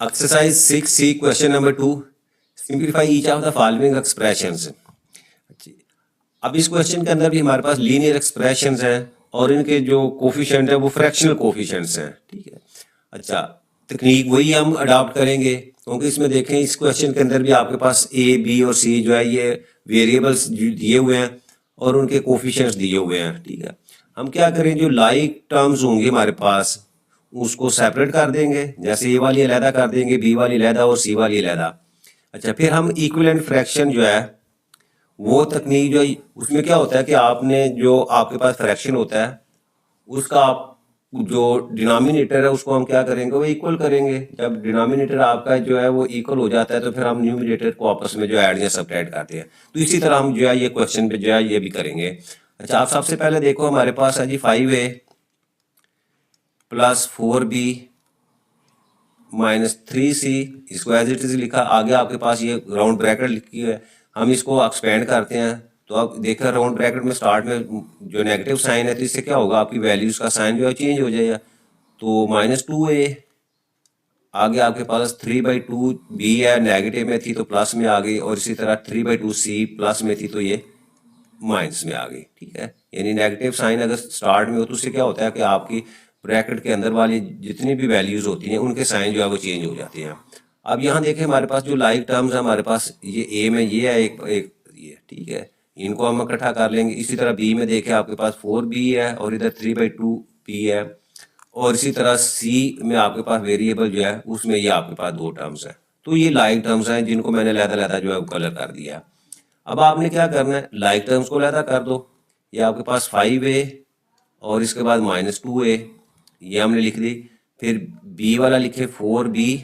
Exercise 6C question number 2, simplify each of the following expressions. अब इस question के अंदर भी हमारे पास लीनियर एक्सप्रेशंस हैं और इनके जो कोफिशिएंट है वो फ्रैक्शनल कोफिशिएंट्स हैं। ठीक है, अच्छा तकनीक वही हम अडॉप्ट करेंगे क्योंकि इसमें देखें इस क्वेश्चन के अंदर भी आपके पास ए बी और सी जो है ये वेरिएबल्स दिए हुए हैं और उनके कोफिशिएंट्स दिए हुए हैं। ठीक है, हम क्या करें, जो लाइक टर्म्स होंगे हमारे पास उसको सेपरेट कर देंगे, जैसे ए वाली अलहदा कर देंगे, बी वाली अलहदा और सी वाली अलहदा। अच्छा, फिर हम इक्विवेलेंट फ्रैक्शन जो है वो तकनीक जो है उसमें क्या होता है कि आपने जो आपके पास फ्रैक्शन होता है उसका आप जो डिनोमिनेटर है उसको हम क्या करेंगे, वो इक्वल करेंगे। जब डिनोमिनेटर आपका जो है वो इक्वल हो जाता है तो फिर हम न्यूमिनेटर को आपस में जो ऐड या सब्ट्रैक्ट करते हैं। तो इसी तरह हम जो है ये क्वेश्चन पे जो है ये भी करेंगे। अच्छा, आप सबसे पहले देखो हमारे पास है जी 5A plus 4B minus 3C, इसको एज इट इज लिखा। आगे आपके पास ये राउंड ब्रैकेट लिखी है, हम इसको एक्सपेंड करते हैं तो आप देखा राउंड ब्रैकेट में स्टार्ट में जो नेगेटिव साइन है तो इससे क्या होगा, आपकी वैल्यूज का साइन जो है चेंज हो जाएगा। तो -2A, आगे आपके पास 3/2B है, नेगेटिव में थी तो प्लस में आ गई, और इसी तरह 3/2C प्लस में थी तो ये माइनस में आ गई। ठीक है, यानी नेगेटिव साइन अगर स्टार्ट में हो तो उससे क्या होता है कि आपकी ब्रैकेट के अंदर वाली जितनी भी वैल्यूज होती हैं उनके साइन जो है वो चेंज हो जाते हैं। अब यहाँ देखें हमारे पास जो लाइक टर्म्स है हमारे पास ये ए में ये है एक एक ये, ठीक है, इनको हम इकट्ठा कर लेंगे। इसी तरह बी में देखें आपके पास 4B है और इधर 3/2B है, और इसी तरह सी में आपके पास वेरिएबल जो है उसमें ये आपके पास दो टर्म्स हैं। तो ये लाइक टर्म्स हैं जिनको मैंने लहदा जो है वो कलर कर दिया है। अब आपने क्या करना है, लाइक टर्म्स को लहदा कर दो। ये आपके पास 5A और इसके बाद -2A, ये हमने लिख दी। फिर बी वाला लिखे 4B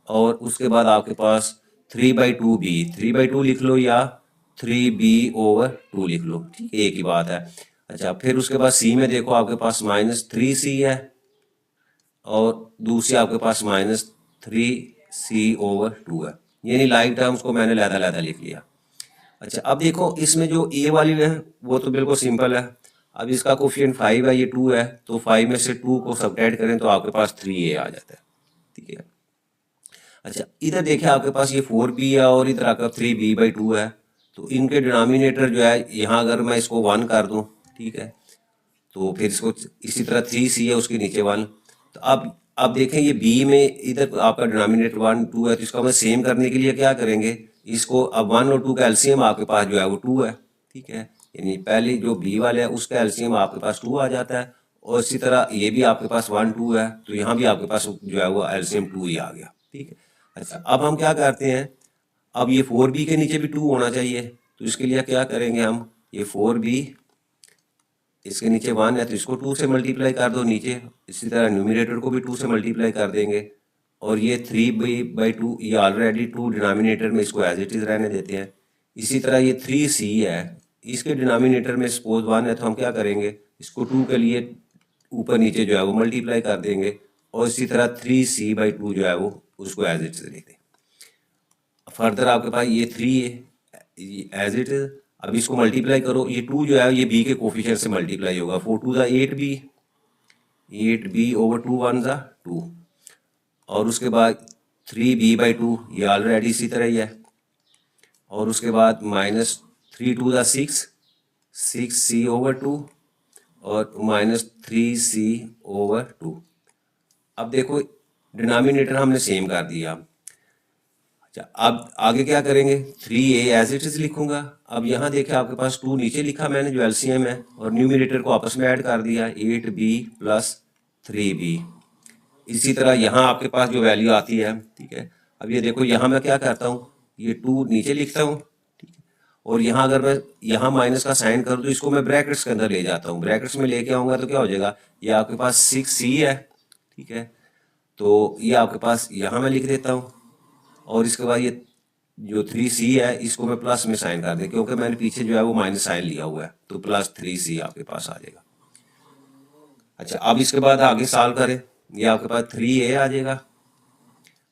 और उसके बाद आपके पास 3/2B, 3/2 लिख लो या 3B/2 लिख लो। ठीक है, एक ही बात है। अच्छा, फिर उसके बाद सी में देखो आपके पास -3C है और दूसरी आपके पास -3C/2 है। यानी लाइक टर्म्स को मैंने लहदा लिख लिया। अच्छा, अब देखो इसमें जो ए वाली है वो तो बिल्कुल सिंपल है। अब इसका कोफिशिएंट 5 है, ये 2 है, तो 5 में से 2 को सब्ट्रैक्ट करें तो आपके पास 3A आ जाता है। ठीक है, अच्छा इधर देखिए आपके पास ये 4B है और इधर आपका 3B/2 है, तो इनके डिनोमिनेटर जो है यहाँ अगर मैं इसको 1 कर दूँ, ठीक है, तो फिर इसको इसी तरह 3C है उसके नीचे 1। तो अब देखें ये बी में इधर आपका डिनोमिनेटर 1 2 है, तो इसको हमें सेम करने के लिए क्या करेंगे, इसको अब 1 और 2 का एलसीएम आपके पास जो है वो 2 है। ठीक है, यानी पहले जो बी वाले है उसका एलसीएम आपके पास 2 आ जाता है, और इसी तरह ये भी आपके पास 1 2 है, तो यहाँ भी आपके पास जो है वो एलसीएम 2 ही आ गया। ठीक है, अच्छा अब हम क्या करते हैं, अब ये 4B के नीचे भी 2 होना चाहिए, तो इसके लिए क्या करेंगे हम, ये 4B इसके नीचे 1 है तो इसको 2 से मल्टीप्लाई कर दो नीचे, इसी तरह न्यूमिनेटर को भी 2 से मल्टीप्लाई कर देंगे, और ये 3B/2 ये ऑलरेडी 2 डिनोमिनेटर में, इसको एज इट इज रहने देते हैं। इसी तरह ये 3C है, इसके डिनोमिनेटर में सपोज 1 है तो हम क्या करेंगे, इसको 2 के लिए ऊपर नीचे जो है वो मल्टीप्लाई कर देंगे, और इसी तरह 3C/2 जो है वो उसको एज इट इज लिख देंगे। फर्दर आपके पास ये 3 है एज इट इज। अब इसको मल्टीप्लाई करो, ये 2 जो है ये बी के कोफिशिएंट से मल्टीप्लाई होगा, 4 2 8B, 8B/2 1 2, और उसके बाद 3B/2 ये ऑलरेडी इसी तरह ही है, और उसके बाद -3 2 6 6C/2 और -3C/2। अब देखो डिनोमिनेटर हमने सेम कर दिया। अच्छा, अब आगे क्या करेंगे, 3A एज इट इज लिखूंगा। अब यहाँ देखे आपके पास 2 नीचे लिखा मैंने जो एलसीएम है, और न्यूमिनेटर को आपस में ऐड कर दिया 8B प्लस 3B। इसी तरह यहाँ आपके पास जो वैल्यू आती है, ठीक है, अब ये देखो यहाँ मैं क्या करता हूँ, ये 2 नीचे लिखता हूँ, ठीक है, और यहाँ अगर मैं यहाँ माइनस का साइन करूँ तो इसको मैं ब्रैकेट्स के अंदर ले जाता हूँ, ब्रैकेट्स में लेके आऊँगा तो क्या हो जाएगा, ये आपके पास 6C है। ठीक है, तो ये आपके पास यहाँ मैं लिख देता हूँ, और इसके बाद ये जो 3C है इसको मैं प्लस में साइन कर दे, क्योंकि मैंने पीछे जो है वो माइनस साइन लिया हुआ है, तो +3C आपके पास आ जाएगा। अच्छा, अब इसके बाद आगे सॉल्व करें, ये आपके पास 3A आ जाएगा,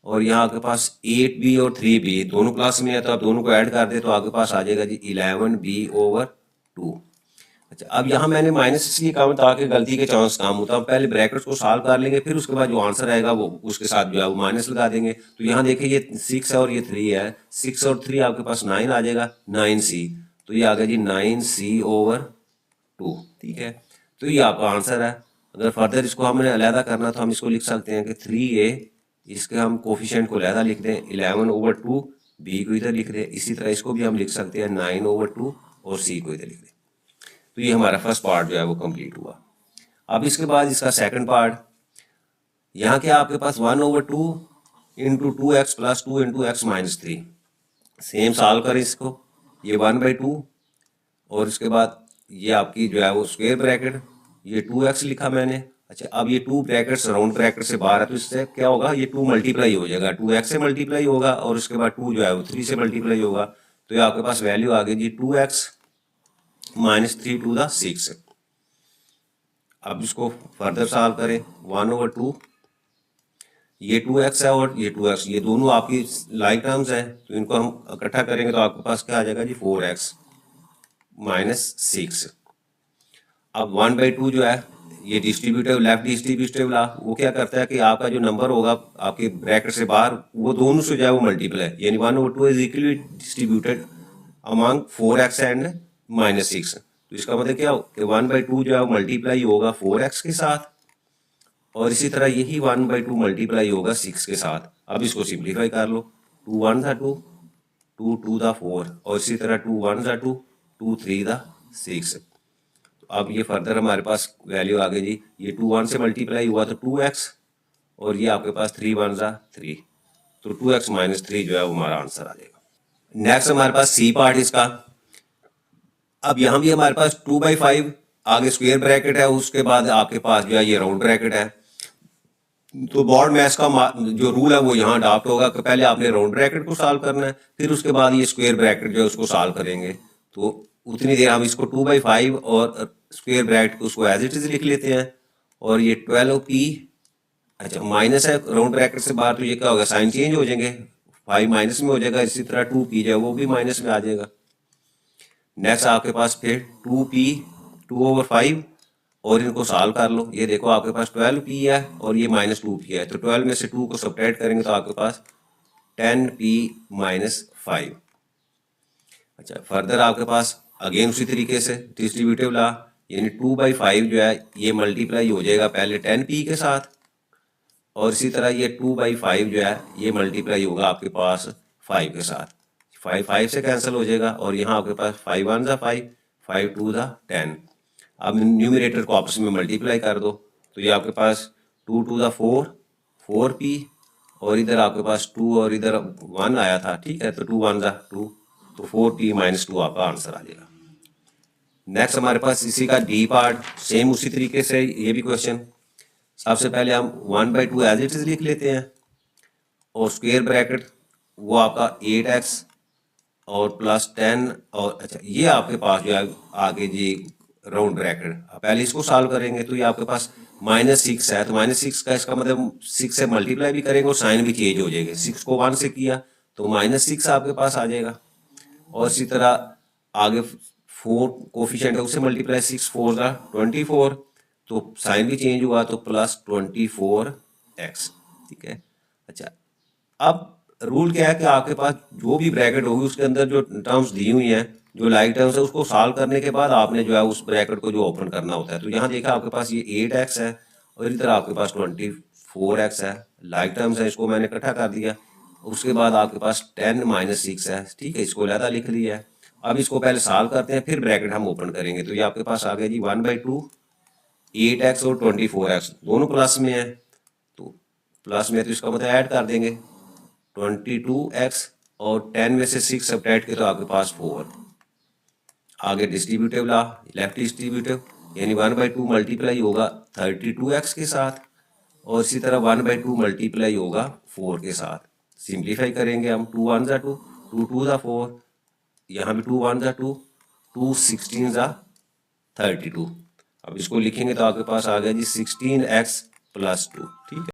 और यहाँ आपके पास 8B और 3B दोनों क्लास में है, तो आप दोनों को ऐड कर दे तो आपके पास आ जाएगा जी 11B/2। अच्छा, अब यहाँ मैंने माइनस इसलिए कहा ताकि गलती के चांस कम होता है। पहले ब्रैकेट्स को सॉल्व कर लेंगे, फिर उसके बाद जो आंसर आएगा वो उसके साथ जो है वो माइनस लगा देंगे। तो यहाँ देखिए ये 6 है और ये 3 है, 6 और 3 आपके पास 9 आ जाएगा, 9c। तो ये आ गया जी 9c/2, ठीक है। तो ये आपका आंसर है। अगर फर्दर इसको हमने अलहदा करना तो हम इसको लिख सकते हैं कि 3a, इसके हम कोफिशिएंट को अलहदा लिख दें, 11/2, b को इधर लिख दें। इसी तरह इसको भी हम लिख सकते हैं 9/2 और c को इधर लिख दें। तो ये हमारा फर्स्ट पार्ट जो है वो कंप्लीट हुआ। अब इसके बाद इसका सेकंड पार्ट, यहाँ क्या आपके पास 1/2 into 2x plus 2 into x minus 3। Same solve करें इसको, ये 1/2 और इसके बाद ये आपकी जो है वो स्क्वायर ब्रैकेट, ये 2x लिखा मैंने। अच्छा, अब ये 2 ब्रैकेट्स राउंड ब्रैकेट से बाहर है तो इससे क्या होगा, ये 2 मल्टीप्लाई हो जाएगा, 2x से मल्टीप्लाई होगा और उसके बाद 2 जो है वो 3 से मल्टीप्लाई होगा। तो ये आपके पास वैल्यू आ गई जी 2x माइनस 3 टू द 6। अब इसको फर्दर सॉल्व करें, 1/2, ये 2x है और ये 2x, ये दोनों आपकी लाइक टर्म्स हैं, तो इनको हम इकट्ठा करेंगे तो आपके पास क्या आ जाएगा जी 4x माइनस 6। अब 1/2 जो है ये डिस्ट्रीब्यूटिव, लेफ्ट डिस्ट्रीब्यूटिव ला, वो क्या करता है कि आपका जो नंबर होगा आपके ब्रैकेट से बाहर वो दोनों से जो है वो मल्टीप्लाई, यानी 1/2 is equally distributed among 4x and minus 6। तो इसका मतलब क्या कि 1/2 जो है वो मल्टीप्लाई होगा 4x के साथ और इसी तरह यही 1/2 मल्टीप्लाई होगा 6 के साथ। अब इसको सिंप्लीफाई कर लो, 2 1 ज़ा 2, 2 2 ज़ा 4 और इसी तरह 2 1 ज़ा 2, 2 3 ज़ा 6। तो अब ये फर्दर हमारे पास वैल्यू आ गई जी, ये 2 1 से मल्टीप्लाई हुआ तो 2x और ये आपके पास 3 1 ज़ा 3, तो 2x माइनस 3 जो है वो हमारा आंसर आ जाएगा। नेक्स्ट हमारे पास सी पार्ट इसका। अब यहाँ भी हमारे पास 2/5 आगे स्क्वायर ब्रैकेट है, उसके बाद आपके पास जो है ये राउंड ब्रैकेट है। तो बोर्ड मैथ्स का जो रूल है वो यहाँ अडॉप्ट होगा कि पहले आपने राउंड ब्रैकेट को सॉल्व करना है, फिर उसके बाद ये स्क्वायर ब्रैकेट जो है उसको सॉल्व करेंगे। तो उतनी देर हम इसको 2/5 और स्क्वायर ब्रैकेट को उसको एज इट इज लिख लेते हैं। और ये 12p, अच्छा माइनस है राउंड ब्रैकेट से बाहर, तो ये क्या होगा, साइन चेंज हो जाएंगे, 5 माइनस में हो जाएगा, इसी तरह 2p जो है वो भी माइनस में आ जाएगा। नेक्स्ट आपके पास फिर 2p 2/5 और इनको सॉल्व कर लो। ये देखो आपके पास 12p है और ये माइनस 2p है, तो 12 में से 2 को सब्ट्रैक्ट करेंगे तो आपके पास 10p माइनस 5। अच्छा, फर्दर आपके पास अगेन उसी तरीके से डिस्ट्रीब्यूटिव ला, यानी 2/5 जो है ये मल्टीप्लाई हो जाएगा पहले 10p के साथ और इसी तरह ये 2/5 जो है ये मल्टीप्लाई होगा आपके पास 5 के साथ। 5 से कैंसिल हो जाएगा और यहाँ आपके पास 5 1 ज़ा 5, 5 2 ज़ा 10। अब न्यूमिनेटर को आपस में मल्टीप्लाई कर दो तो ये आपके पास 2 2 ज़ा 4, 4p और इधर आपके पास 2 और इधर 1 आया था, ठीक है, तो 2 1 ज़ा 2, तो 4p माइनस 2 आपका आंसर आ जाएगा। नेक्स्ट हमारे पास इसी का डी पार्ट, सेम उसी तरीके से ये भी क्वेश्चन। सबसे पहले हम 1/2 एज इट इज लिख लेते हैं और स्क्वायर ब्रैकेट वो आपका 8x और प्लस 10 और अच्छा ये आपके पास जो है आगे जी राउंड ब्रैकेट। पहले इसको सॉल्व करेंगे तो ये आपके पास -6 है, तो -6 का इसका मतलब 6 से मल्टीप्लाई भी करेंगे और साइन भी चेंज हो जाएगी। 6 को 1 से किया तो -6 आपके पास आ जाएगा और इसी तरह आगे 4 कोफिशिएंट है उससे मल्टीप्लाई, 6 4 ज़ा 24, तो साइन भी चेंज हुआ तो प्लस 24x, ठीक है। अच्छा, अब रूल क्या है कि आपके पास जो भी ब्रैकेट होगी उसके अंदर जो टर्म्स दी हुई हैं, जो लाइक टर्म्स है, उसको सॉल्व करने के बाद आपने जो है उस ब्रैकेट को जो ओपन करना होता है। तो यहाँ देखा आपके पास ये 8x है और इधर आपके पास 24x है, लाइक टर्म्स है, इसको मैंने इकट्ठा कर दिया। उसके बाद आपके पास 10 माइनस 6 है, ठीक है, इसको अलहदा लिख लिया है। अब इसको पहले सॉल्व करते हैं फिर ब्रैकेट हम ओपन करेंगे। तो ये आपके पास आ गया जी 1/2, 8x और 24x दोनों प्लस में है, तो प्लस में तो इसका मतलब ऐड कर देंगे 22x और 10 में से 6 सब्ट्रैक्ट के तो आपके पास 4। आगे डिस्ट्रीब्यूटिव ला, लेफ्ट डिस्ट्रीब्यूटिव, यानी 1/2 मल्टीप्लाई होगा 32x के साथ और इसी तरह 1/2 मल्टीप्लाई होगा 4 के साथ। सिंप्लीफाई करेंगे हम, 2 1 ज़ा 2, 2 2 ज़ा 4, यहाँ भी 2 1 ज़ा 2, 2 16 ज़ा 32। अब इसको लिखेंगे तो आपके पास आ गया जी 16x प्लस 2, ठीक है।